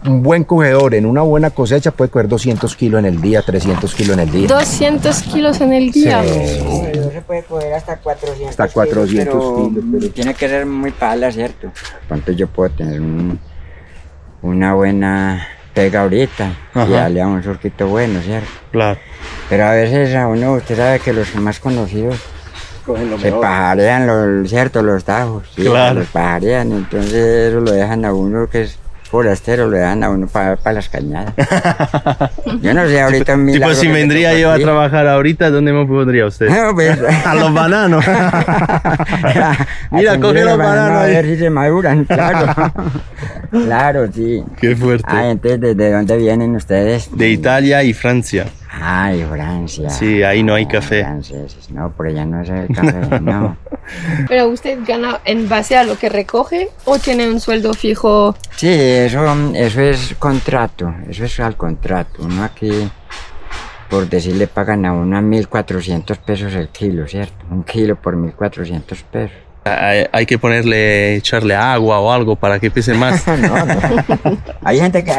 [SPEAKER 7] un buen cogedor en una buena cosecha puede coger 200 kilos en el día, 300 kilos en el día.
[SPEAKER 1] 200 kilos en el día.
[SPEAKER 8] Se puede coger hasta 400
[SPEAKER 7] Hasta 400 kilos, pero
[SPEAKER 8] tiene que ser muy pala, ¿cierto? ¿Cuánto yo puedo tener una buena pega ahorita?
[SPEAKER 2] Ajá.
[SPEAKER 8] Y darle a un surquito bueno, ¿cierto?
[SPEAKER 2] Claro.
[SPEAKER 8] Pero a veces a uno, usted sabe que los más conocidos se pajarean, ¿cierto? Los tajos, ¿sí?
[SPEAKER 2] Claro.
[SPEAKER 8] Los pajarean, entonces eso lo dejan a uno que es forastero, lo dejan a uno para las cañadas. Yo no sé, ahorita un
[SPEAKER 2] Tipo,
[SPEAKER 8] milagro
[SPEAKER 2] si
[SPEAKER 8] que me
[SPEAKER 2] vendría
[SPEAKER 8] tocó
[SPEAKER 2] yo a
[SPEAKER 8] aquí.
[SPEAKER 2] trabajar ahorita, ¿dónde me podría usted?
[SPEAKER 8] No, pues,
[SPEAKER 2] A los bananos. Mira,
[SPEAKER 8] a
[SPEAKER 2] coge los bananos
[SPEAKER 8] a
[SPEAKER 2] ahí.
[SPEAKER 8] ver si se maduran, claro. Claro, sí.
[SPEAKER 2] Qué fuerte.
[SPEAKER 8] Ah, entonces, ¿desde dónde vienen ustedes?
[SPEAKER 2] De Italia y Francia.
[SPEAKER 8] Ay, Francia.
[SPEAKER 2] Sí, ahí no hay café.
[SPEAKER 8] Franceses, no, por allá no es el café, no.
[SPEAKER 1] Pero usted gana en base a lo que recoge o tiene un sueldo fijo.
[SPEAKER 8] Sí, eso es contrato, eso es al contrato. Uno aquí, por decirle, pagan a uno a 1.400 pesos el kilo, ¿cierto? Un kilo por 1.400 pesos.
[SPEAKER 2] Hay que echarle agua o algo para que pese más.
[SPEAKER 8] No. Hay gente que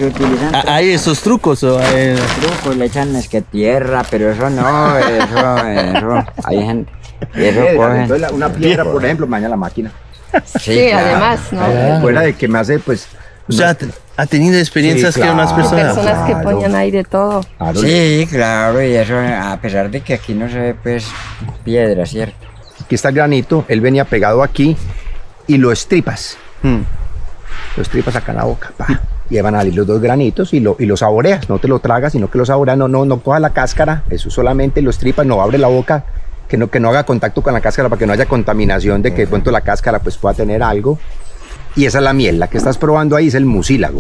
[SPEAKER 8] utilizan
[SPEAKER 2] ¿Hay esos trucos? O,
[SPEAKER 8] trucos, le echan tierra, pero eso no, eso, hay gente. Y eso cogen.
[SPEAKER 7] Entonces, una piedra, por ejemplo, mañana la máquina.
[SPEAKER 1] Sí,
[SPEAKER 8] claro.
[SPEAKER 1] además, ¿no?
[SPEAKER 7] Fuera de que me hace, pues.
[SPEAKER 2] o sea, ha tenido experiencias
[SPEAKER 7] Sí,
[SPEAKER 2] que unas
[SPEAKER 7] claro.
[SPEAKER 2] personas.
[SPEAKER 1] Personas que
[SPEAKER 7] Claro.
[SPEAKER 1] ponían ahí de todo.
[SPEAKER 7] Claro,
[SPEAKER 8] Sí, claro, y eso, a pesar de que aquí no se ve, pues, piedra, ¿cierto?
[SPEAKER 7] Aquí está el granito, él venía pegado aquí y lo estripas. Lo estripas acá en la boca, pa. Y ahí van a salir los dos granitos y lo saboreas, no te lo tragas, sino que lo saboreas, no cojas la cáscara, eso solamente lo estripas, no abre la boca, que no haga contacto con la cáscara para que no haya contaminación de que de pronto la cáscara pues pueda tener algo. Y esa es la miel, la que estás probando ahí es el mucílago.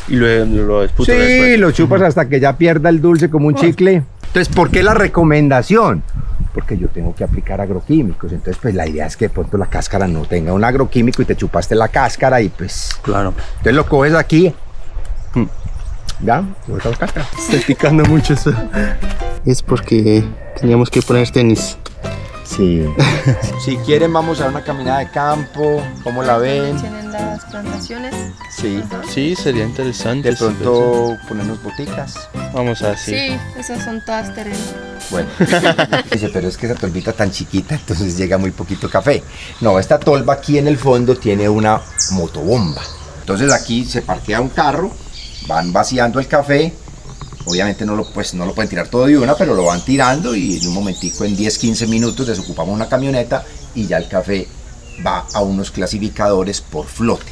[SPEAKER 2] Y lo disputo
[SPEAKER 7] Sí,
[SPEAKER 2] después.
[SPEAKER 7] lo chupas hasta que ya pierda el dulce como un chicle. Entonces, ¿por qué la recomendación? Porque yo tengo que aplicar agroquímicos. Entonces, pues la idea es que de pronto la cáscara no tenga un agroquímico y te chupaste la cáscara y pues...
[SPEAKER 2] Claro.
[SPEAKER 7] Entonces lo coges aquí ¿Ya? ¿Botamos caca?
[SPEAKER 2] Estoy picando mucho eso. Es porque teníamos que poner tenis.
[SPEAKER 7] Sí. Si quieren vamos a una caminada de campo, ¿cómo la ven?
[SPEAKER 1] Tienen las plantaciones.
[SPEAKER 7] Sí.
[SPEAKER 2] Sí, sería interesante.
[SPEAKER 7] De pronto ponernos boticas.
[SPEAKER 2] Vamos así.
[SPEAKER 1] Sí, esas son todas terrenos.
[SPEAKER 7] Bueno, dice, pero es que esa tolvita tan chiquita, entonces llega muy poquito café. No, esta tolva aquí en el fondo tiene una motobomba. Entonces aquí se parquea un carro, van vaciando el café. Obviamente no lo pueden tirar todo de una, pero lo van tirando y en un momentico, en 10-15 minutos, desocupamos una camioneta y ya el café va a unos clasificadores por flote.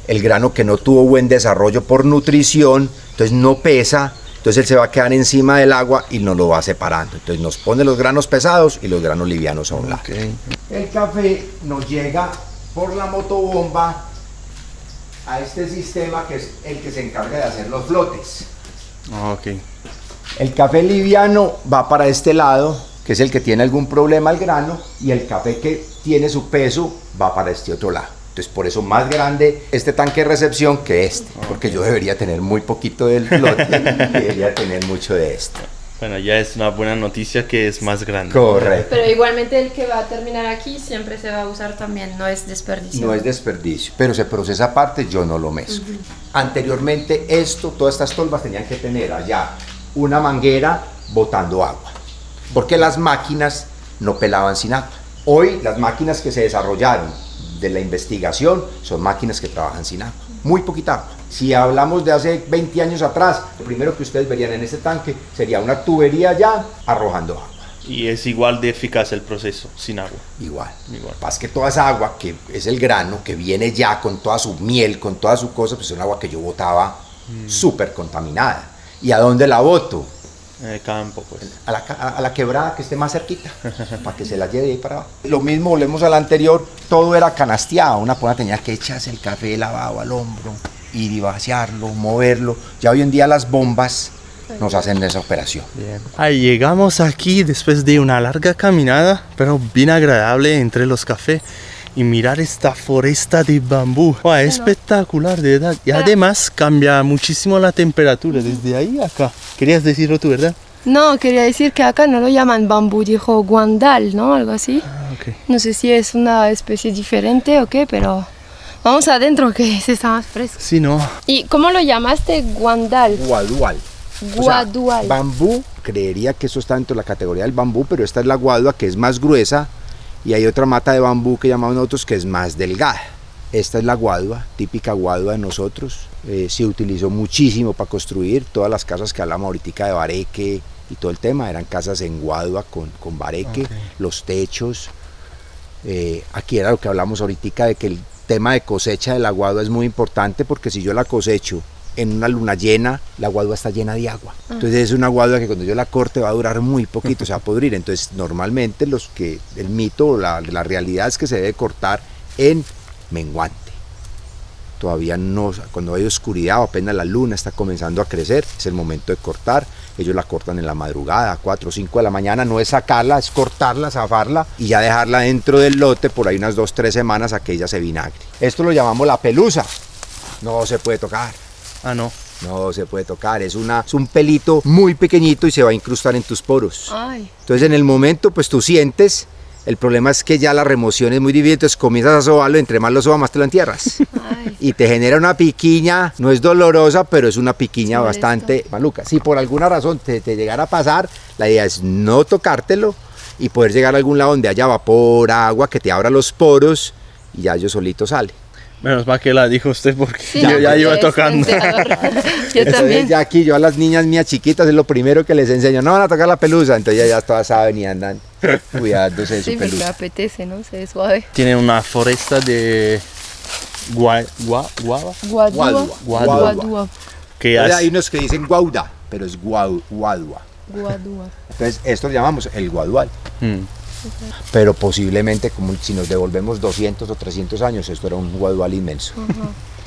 [SPEAKER 7] El grano que no tuvo buen desarrollo por nutrición, entonces no pesa, entonces él se va a quedar encima del agua y nos lo va separando. Entonces nos pone los granos pesados y los granos livianos a un lado.
[SPEAKER 2] Okay.
[SPEAKER 7] El café nos llega por la motobomba a este sistema que es el que se encarga de hacer los flotes.
[SPEAKER 2] Ok.
[SPEAKER 7] El café liviano va para este lado, que es el que tiene algún problema al grano, y el café que tiene su peso va para este otro lado. Entonces por eso más grande este tanque de recepción que este, porque yo debería tener muy poquito del flote y debería tener mucho de este.
[SPEAKER 2] Bueno, ya es una buena noticia que es más grande.
[SPEAKER 7] Correcto.
[SPEAKER 1] Pero igualmente el que va a terminar aquí siempre se va a usar también, no es desperdicio.
[SPEAKER 7] No es desperdicio, pero se procesa aparte, yo no lo mezclo. Anteriormente todas estas tolvas tenían que tener allá una manguera botando agua, porque las máquinas no pelaban sin agua. Hoy las máquinas que se desarrollaron de la investigación son máquinas que trabajan sin agua, muy poquita agua. Si hablamos de hace 20 años atrás, lo primero que ustedes verían en este tanque sería una tubería ya arrojando agua.
[SPEAKER 2] Y es igual de eficaz el proceso, sin agua.
[SPEAKER 7] Igual. Pasa que toda esa agua, que es el grano, que viene ya con toda su miel, con toda su cosa, pues es un agua que yo botaba súper contaminada. ¿Y a dónde la boto?
[SPEAKER 2] En el campo, pues.
[SPEAKER 7] A la quebrada que esté más cerquita, para que se la lleve ahí para abajo. Lo mismo, volvemos al anterior, todo era canasteado. Una persona tenía que echarse el café lavado al hombro, ir y vaciarlo, moverlo. Ya hoy en día las bombas nos hacen esa operación.
[SPEAKER 2] Bien. Ahí llegamos aquí después de una larga caminada, pero bien agradable entre los cafés. Y mirar esta foresta de bambú. Wow, es espectacular, de verdad. Y además cambia muchísimo la temperatura desde ahí a acá. Querías decirlo tú, ¿verdad?
[SPEAKER 1] No, quería decir que acá no lo llaman bambú, dijo guandal, ¿no? Algo así.
[SPEAKER 2] Okay.
[SPEAKER 1] No sé si es una especie diferente o qué, pero vamos adentro que se está más fresco.
[SPEAKER 2] Sí, ¿no?
[SPEAKER 1] ¿Y cómo lo llamaste? Guandal.
[SPEAKER 7] Guadual.
[SPEAKER 1] Guadual.
[SPEAKER 7] O sea, bambú, creería que eso está dentro de la categoría del bambú, pero esta es la guadua, que es más gruesa, y hay otra mata de bambú que llamamos nosotros que es más delgada. Esta es la guadua, típica guadua de nosotros. Se utilizó muchísimo para construir todas las casas que hablamos ahorita de bareque y todo el tema, eran casas en guadua con bareque, los techos. Aquí era lo que hablamos ahorita de que el tema de cosecha de la guadua es muy importante, porque si yo la cosecho en una luna llena, la guadua está llena de agua. Entonces es una guadua que cuando yo la corte va a durar muy poquito, se va a podrir. Entonces normalmente el mito o la realidad es que se debe cortar en menguante. Todavía no, cuando hay oscuridad o apenas la luna está comenzando a crecer, es el momento de cortar. Ellos la cortan en la madrugada, a 4 o 5 de la mañana, no es sacarla, es cortarla, zafarla y ya dejarla dentro del lote por ahí unas 2-3 semanas a que ella se vinagre. Esto lo llamamos la pelusa, no se puede tocar.
[SPEAKER 2] Ah, no.
[SPEAKER 7] No se puede tocar, es un pelito muy pequeñito y se va a incrustar en tus poros.
[SPEAKER 1] Ay.
[SPEAKER 7] Entonces en el momento pues tú sientes, el problema es que ya la remoción es muy difícil, entonces comienzas a sobarlo, entre más lo sobas más te lo entierras.
[SPEAKER 1] Ay.
[SPEAKER 7] Y te genera una piquiña, no es dolorosa, pero es una piquiña bastante maluca. Si por alguna razón te llegara a pasar, la idea es no tocártelo y poder llegar a algún lado donde haya vapor, agua, que te abra los poros y ya yo solito sale.
[SPEAKER 2] Menos mal que la dijo usted, porque
[SPEAKER 1] Sí,
[SPEAKER 2] yo
[SPEAKER 1] no,
[SPEAKER 2] ya iba
[SPEAKER 1] es
[SPEAKER 2] tocando.
[SPEAKER 1] tentador. Yo
[SPEAKER 7] Entonces
[SPEAKER 1] también.
[SPEAKER 7] ya aquí yo a las niñas mías chiquitas es lo primero que les enseño, no van a tocar la pelusa, entonces ya todas saben y andan cuidándose de su
[SPEAKER 1] Sí, porque
[SPEAKER 7] pelusa.
[SPEAKER 1] apetece, ¿no? Se ve suave.
[SPEAKER 2] Tiene una foresta de guava,
[SPEAKER 1] Guadua.
[SPEAKER 7] Guadua.
[SPEAKER 2] que
[SPEAKER 7] Entonces,
[SPEAKER 2] hace...
[SPEAKER 7] hay unos que dicen guauda, pero es guadua.
[SPEAKER 1] Guadua.
[SPEAKER 7] Entonces esto lo llamamos el guadual.
[SPEAKER 2] Mm.
[SPEAKER 7] Pero posiblemente, como si nos devolvemos 200 o 300 años, esto era un guadual inmenso.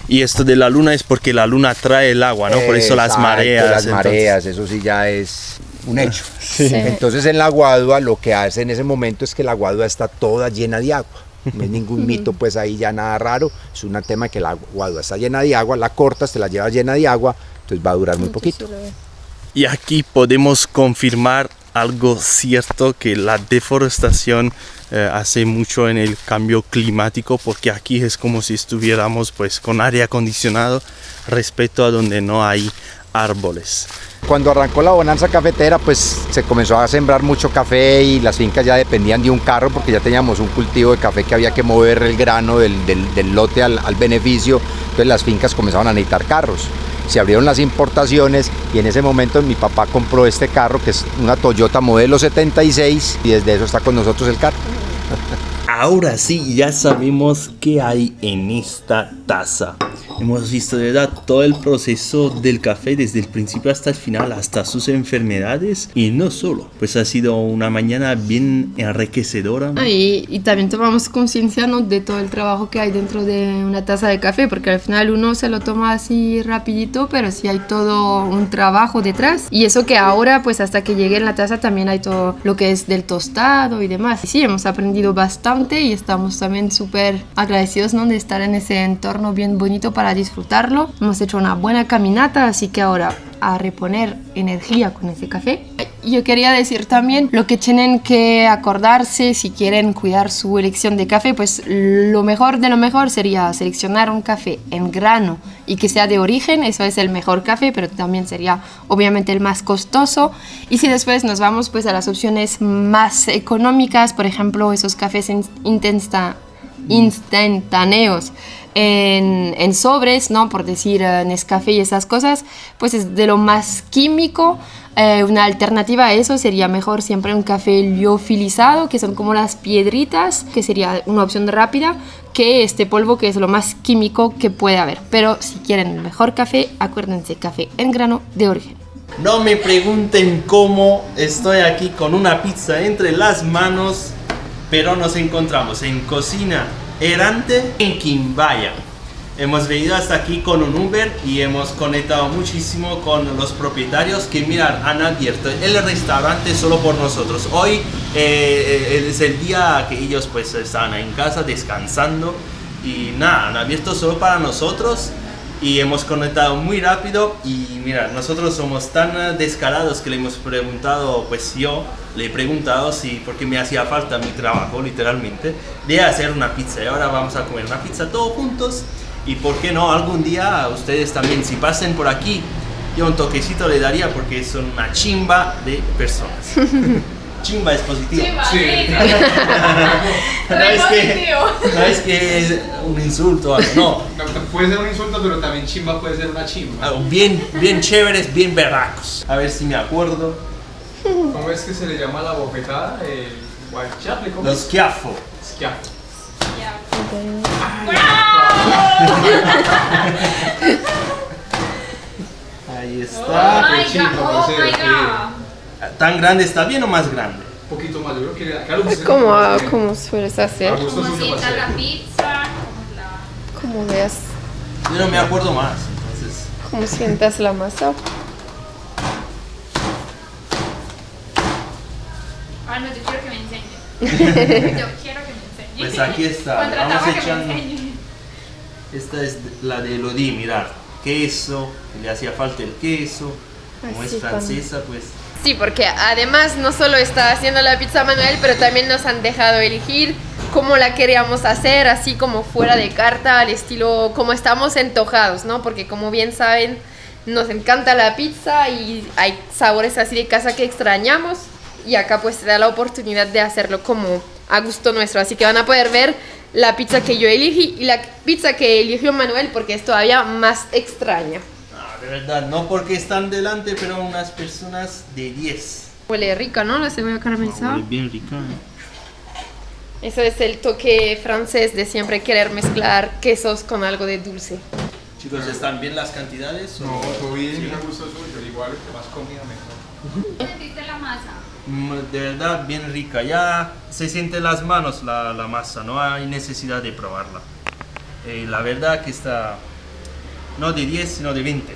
[SPEAKER 2] Y esto de la luna es porque la luna trae el agua, ¿no? Por eso las
[SPEAKER 7] Exacto,
[SPEAKER 2] mareas.
[SPEAKER 7] Las
[SPEAKER 2] entonces.
[SPEAKER 7] mareas, eso sí ya es un hecho.
[SPEAKER 1] Sí.
[SPEAKER 7] Entonces en la guadua lo que hace en ese momento es que la guadua está toda llena de agua. No es ningún mito, pues ahí ya nada raro. Es un tema que la guadua está llena de agua, la cortas, te la llevas llena de agua, entonces va a durar muy poquito.
[SPEAKER 2] Y aquí podemos confirmar algo cierto, que la deforestación hace mucho en el cambio climático, porque aquí es como si estuviéramos pues con aire acondicionado respecto a donde no hay árboles.
[SPEAKER 7] Cuando arrancó la bonanza cafetera, pues se comenzó a sembrar mucho café y las fincas ya dependían de un carro porque ya teníamos un cultivo de café que había que mover el grano del lote al beneficio, entonces las fincas comenzaban a necesitar carros. Se abrieron las importaciones y en ese momento mi papá compró este carro que es una Toyota modelo 76 y desde eso está con nosotros el carro.
[SPEAKER 2] Ahora sí, ya sabemos qué hay en esta taza. Hemos visto de verdad todo el proceso del café desde el principio hasta el final, hasta sus enfermedades y no solo. Pues ha sido una mañana bien enriquecedora.
[SPEAKER 1] Y también tomamos conciencia, ¿no?, de todo el trabajo que hay dentro de una taza de café, porque al final uno se lo toma así rapidito, pero sí hay todo un trabajo detrás. Y eso que ahora, pues hasta que llegue en la taza también hay todo lo que es del tostado y demás. Y sí, hemos aprendido bastante y estamos también súper agradecidos, ¿no?, de estar en ese entorno bien bonito para disfrutarlo. Hemos hecho una buena caminata, así que ahora a reponer energía con ese café. Yo quería decir también lo que tienen que acordarse si quieren cuidar su elección de café, pues lo mejor de lo mejor sería seleccionar un café en grano y que sea de origen, eso es el mejor café, pero también sería obviamente el más costoso. Y si después nos vamos pues a las opciones más económicas, por ejemplo esos cafés instantáneos en sobres, ¿no?, por decir Nescafé y esas cosas, pues es de lo más químico. Una alternativa a eso sería mejor siempre un café liofilizado, que son como las piedritas, que sería una opción rápida, que este polvo, que es lo más químico que puede haber. Pero si quieren el mejor café, acuérdense, café en grano de origen.
[SPEAKER 2] No me pregunten cómo estoy aquí con una pizza entre las manos, pero nos encontramos en Cocina Errante en Quimbaya. Hemos venido hasta aquí con un Uber y hemos conectado muchísimo con los propietarios que, mirad, han abierto el restaurante solo por nosotros. Hoy es el día que ellos pues están en casa descansando y nada, han abierto solo para nosotros y hemos conectado muy rápido. Y mira, nosotros somos tan descarados que le hemos preguntado, pues yo le he preguntado si, porque me hacía falta mi trabajo literalmente, de hacer una pizza, y ahora vamos a comer una pizza todos juntos. Y por qué no, algún día ustedes también, si pasen por aquí, yo un toquecito le daría porque son una chimba de personas. Chimba es positivo.
[SPEAKER 4] Chimba,
[SPEAKER 2] sí. No es que es un insulto o algo, no.
[SPEAKER 9] Puede ser un insulto, pero también chimba puede ser una chimba.
[SPEAKER 2] Bien chéveres, bien berracos. A ver si me acuerdo.
[SPEAKER 9] ¿Cómo es que se le llama la bofetada? ¿Guachaple? ¿Cómo?
[SPEAKER 2] Los schiaffo.
[SPEAKER 9] Schiaffo.
[SPEAKER 2] Ahí está. ¿Tan grande está bien o más grande?
[SPEAKER 9] Un poquito más, yo creo que claro,
[SPEAKER 1] ¿Cómo sueles hacer?
[SPEAKER 4] Como sienta la pizza,
[SPEAKER 1] Como veas,
[SPEAKER 2] Yo no me acuerdo más, entonces.
[SPEAKER 1] cómo sientas la masa.
[SPEAKER 4] Ah, no, yo quiero que me enseñe. Yo quiero que me enseñe.
[SPEAKER 2] Pues aquí está,
[SPEAKER 4] Contrataba
[SPEAKER 2] vamos
[SPEAKER 4] que me
[SPEAKER 2] echando.
[SPEAKER 4] enseñe.
[SPEAKER 2] Esta es la de Elodie, mirar. Queso, le hacía falta el queso. Como
[SPEAKER 1] Así
[SPEAKER 2] es francesa, pues.
[SPEAKER 1] Sí, porque además no solo está haciendo la pizza Manuel, pero también nos han dejado elegir cómo la queríamos hacer, así como fuera de carta, al estilo como estamos antojados, ¿no? Porque como bien saben, nos encanta la pizza y hay sabores así de casa que extrañamos, y acá pues te da la oportunidad de hacerlo como a gusto nuestro. Así que van a poder ver la pizza que yo elegí y la pizza que eligió Manuel, porque es todavía más extraña.
[SPEAKER 2] De verdad, no porque están delante, pero unas personas de 10.
[SPEAKER 1] Huele rica, ¿no? La cebolla caramelizada.
[SPEAKER 2] Huele bien rica.
[SPEAKER 1] Eso es el toque francés de siempre querer mezclar quesos con algo de dulce.
[SPEAKER 2] Chicos, ¿están bien las cantidades?
[SPEAKER 9] No, todo bien, sí. Me gusta suyo, igual que más comida mejor.
[SPEAKER 4] ¿Qué sentiste la masa?
[SPEAKER 2] De verdad, bien rica. Ya se siente en las manos la masa, no hay necesidad de probarla. La verdad que está, no de 10, sino de 20.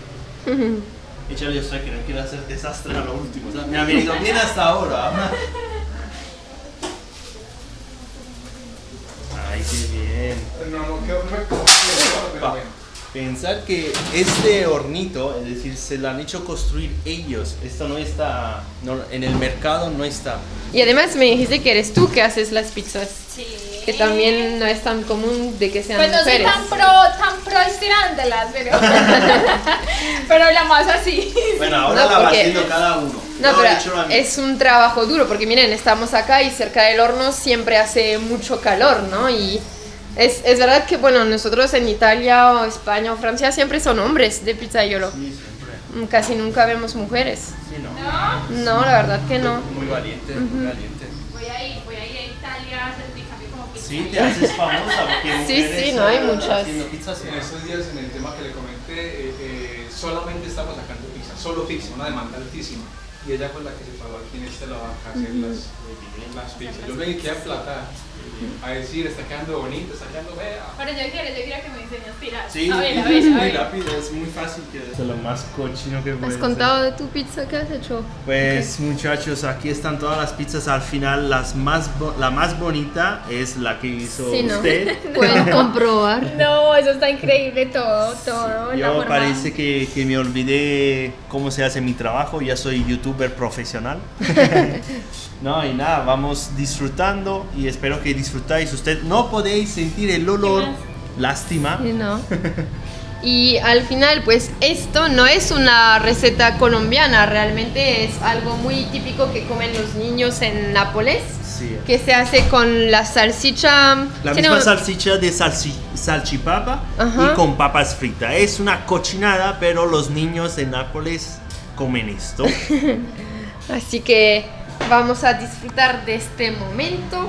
[SPEAKER 2] Échale, yo sé que no quiero hacer desastre a lo último. O sea, me ha venido bien hasta ahora. Ay, qué bien.
[SPEAKER 9] No quedó perfecto, pero bueno.
[SPEAKER 2] Pensar que este hornito, es decir, se lo han hecho construir ellos. Esto no está, en el mercado no está.
[SPEAKER 1] Y además me dijiste que eres tú que haces las pizzas.
[SPEAKER 4] Sí.
[SPEAKER 1] Que también no es tan común de que sean
[SPEAKER 4] Pues no soy
[SPEAKER 1] mujeres.
[SPEAKER 4] tan pro estirándolas, pero la masa sí.
[SPEAKER 2] Bueno, ahora
[SPEAKER 1] No,
[SPEAKER 2] la va
[SPEAKER 1] porque-
[SPEAKER 2] haciendo cada uno.
[SPEAKER 1] No,
[SPEAKER 2] Yo he hecho la
[SPEAKER 1] pero
[SPEAKER 2] mía.
[SPEAKER 1] es un trabajo duro, porque miren, estamos acá y cerca del horno siempre hace mucho calor, ¿no? Y es verdad que, bueno, nosotros en Italia o España o Francia siempre son hombres de pizzaiolo.
[SPEAKER 2] Sí, siempre.
[SPEAKER 1] Casi nunca vemos mujeres.
[SPEAKER 2] Sí, no.
[SPEAKER 1] No, la verdad que no.
[SPEAKER 2] Muy valiente, muy valiente.
[SPEAKER 4] Voy a ir a Italia a hacer mi cambio como pizza.
[SPEAKER 2] Sí, te haces famosa porque
[SPEAKER 1] Sí,
[SPEAKER 2] mujeres,
[SPEAKER 1] sí, no hay muchas.
[SPEAKER 2] haciendo pizzas.
[SPEAKER 9] En estos días, en el tema que le comenté, solamente estamos sacando pizza, solo pizza, una demanda altísima. Y ella fue la que se paró aquí en este lado a hacer las pizzas. Yo me dediqué a platar, a decir, está quedando bonito, está quedando fea.
[SPEAKER 4] Pero yo quiero que me enseñes a tirar.
[SPEAKER 2] Sí,
[SPEAKER 4] a ver,
[SPEAKER 2] es muy
[SPEAKER 4] a ver.
[SPEAKER 2] rápido, es muy fácil. Es lo más cochino que
[SPEAKER 1] ¿Has
[SPEAKER 2] puedes
[SPEAKER 1] contado de tu pizza que has hecho?
[SPEAKER 2] Pues muchachos, aquí están todas las pizzas. Al final la más bonita es la que hizo
[SPEAKER 1] Sí, ¿no?
[SPEAKER 2] usted.
[SPEAKER 1] Pueden comprobar.
[SPEAKER 4] No, eso está increíble todo. La
[SPEAKER 2] Yo
[SPEAKER 4] forma.
[SPEAKER 2] parece que me olvidé cómo se hace mi trabajo. Ya soy youtuber profesional. No, y nada, vamos disfrutando y espero que disfrutáis. Usted no podéis sentir el olor. Lástima.
[SPEAKER 1] Sí, ¿no? Y al final, pues esto no es una receta colombiana, realmente es algo muy típico que comen los niños en Nápoles,
[SPEAKER 2] Sí.
[SPEAKER 1] que se hace con la salchicha.
[SPEAKER 2] La
[SPEAKER 1] tiene
[SPEAKER 2] misma
[SPEAKER 1] un-
[SPEAKER 2] salchicha de salchipapa
[SPEAKER 1] Ajá.
[SPEAKER 2] y con papas fritas. Es una cochinada, pero los niños en Nápoles comen esto.
[SPEAKER 1] Así que vamos a disfrutar de este momento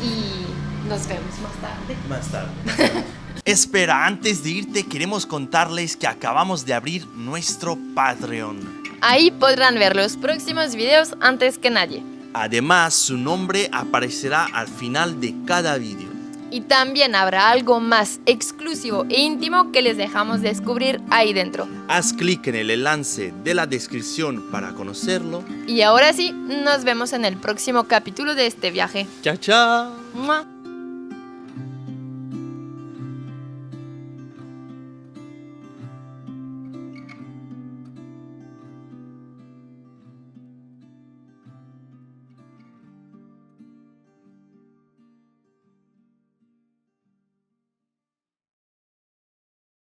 [SPEAKER 1] y nos vemos más tarde.
[SPEAKER 2] Más tarde. Espera, antes de irte queremos contarles que acabamos de abrir nuestro Patreon.
[SPEAKER 1] Ahí podrán ver los próximos videos antes que nadie.
[SPEAKER 2] Además, su nombre aparecerá al final de cada vídeo.
[SPEAKER 1] Y también habrá algo más exclusivo e íntimo que les dejamos descubrir ahí dentro.
[SPEAKER 2] Haz clic en el enlace de la descripción para conocerlo.
[SPEAKER 1] Y ahora sí, nos vemos en el próximo capítulo de este viaje.
[SPEAKER 2] Chao, chao.
[SPEAKER 1] ¡Mua!